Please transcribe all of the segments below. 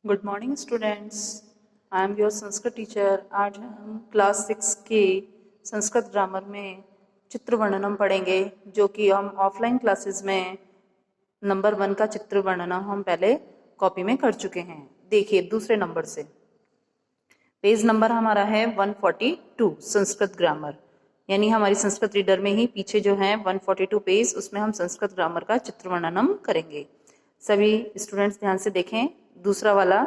Good morning students. I am your Sanskrit teacher. आज हम class 6 के संस्कृत ग्रामर में चित्र वर्णनम पढ़ेंगे, जो कि हम ऑफलाइन क्लासेस में नंबर 1 का चित्र वर्णनम हम पहले कॉपी में कर चुके हैं। देखिए दूसरे नंबर से पेज नंबर हमारा है 142 संस्कृत ग्रामर, यानी हमारी संस्कृत रीडर में ही पीछे जो है 142 पेज, उसमें हम संस्कृत ग्रामर का चित्र वर्णनम करेंगे। सभी स्टूडेंट्स ध्यान से देखें। दूसरा वाला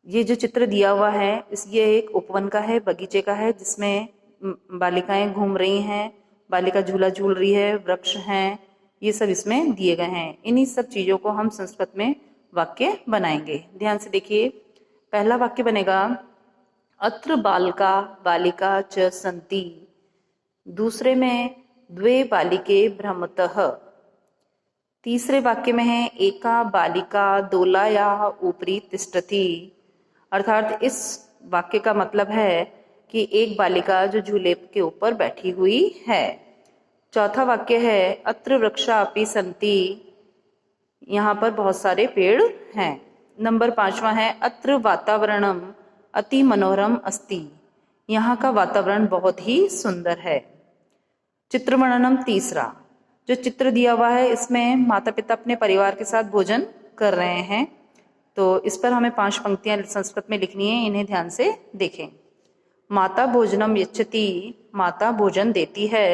ये जो चित्र दिया हुआ है ये एक उपवन का है, बगीचे का है, जिसमें बालिकाएं घूम रही हैं, बालिका झूला झूल रही है, वृक्ष हैं, ये सब इसमें दिए गए हैं। इन्हीं सब चीजों को हम संस्कृत में वाक्य बनाएंगे। ध्यान से देखिए, पहला वाक्य बनेगा अत्र बालका बालिका च सन्ति। दूसरे में द्वे बालिके भ्रमतः। तीसरे वाक्य में है एका बालिका दोलायाः ऊपरी तिष्ठति। अर्थात इस वाक्य का मतलब है कि एक बालिका जो झूले के ऊपर बैठी हुई है। चौथा वाक्य है अत्र वृक्षा अपि सन्ति। यहाँ पर बहुत सारे पेड़ हैं। नंबर 5वां है अत्र वातावरणम अति मनोरम अस्ति। यहाँ का वातावरण बहुत ही सुंदर है। चित्र वर्णनम तीसरा, जो चित्र दिया हुआ है इसमें माता पिता अपने परिवार के साथ भोजन कर रहे हैं, तो इस पर हमें 5 पंक्तियां संस्कृत में लिखनी है, इन्हें ध्यान से देखें। माता भोजनम यच्छति, माता भोजन देती है।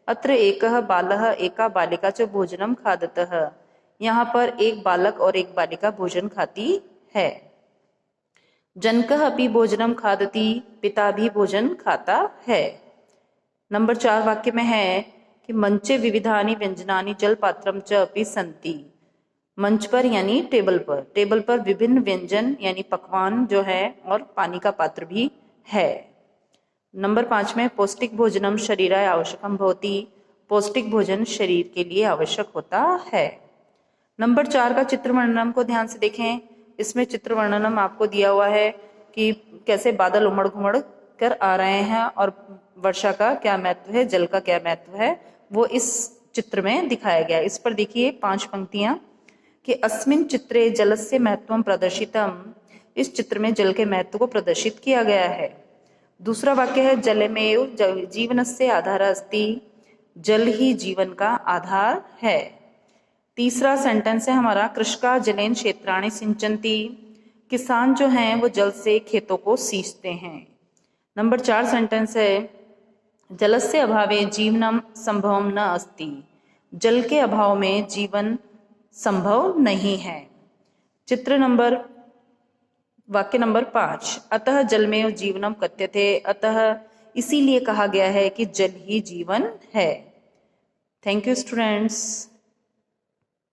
अत्र एकः बालः एका बालिका च भोजनम खादतः। यहाँ पर एक बालक और एक बालिका भोजन खाती है। जनकः अपि भोजनम खादति, पिता भी भोजन खाता है। नंबर 4 वाक्य में है कि मंचे विविधानि व्यंजनानि जलपात्रम च अपि सन्ति। मंच पर यानी टेबल पर विभिन्न व्यंजन यानी पकवान जो है और पानी का पात्र भी है। नंबर 5 में पौष्टिक भोजनम शरीराय आवश्यकम भवति। पौष्टिक भोजन शरीर के लिए आवश्यक होता है। नंबर 4 का चित्र वर्णनम को ध्यान से देखें। इसमें चित्र वर्णनम आपको दिया हुआ है कि कैसे बादल उमड़ घुमड़ कर आ रहे हैं और वर्षा का क्या महत्व है, जल का क्या महत्व है, वो इस चित्र में दिखाया गया है। इस पर देखिए 5 पंक्तियां कि अस्मिन चित्रे जलस्य महत्वम प्रदर्शितम। इस चित्र में जल के महत्व को प्रदर्शित किया गया है। दूसरा वाक्य है जलमेव जीवनस्य आधार अस्ति। जल ही जीवन का आधार है। तीसरा सेंटेंस है हमारा कृषका जलेन क्षेत्राणि सिंचन्ति। किसान जो हैं वो जल से खेतों को सींचते हैं। नंबर 4 सेंटेंस है जलस्य अभावे जीवनम संभवम न अस्ति। जल के अभाव में जीवन संभव नहीं है। वाक्य नंबर 5 अतः जलमेव जीवनम कथ्यते। अतः इसीलिए कहा गया है कि जल ही जीवन है। Thank you students.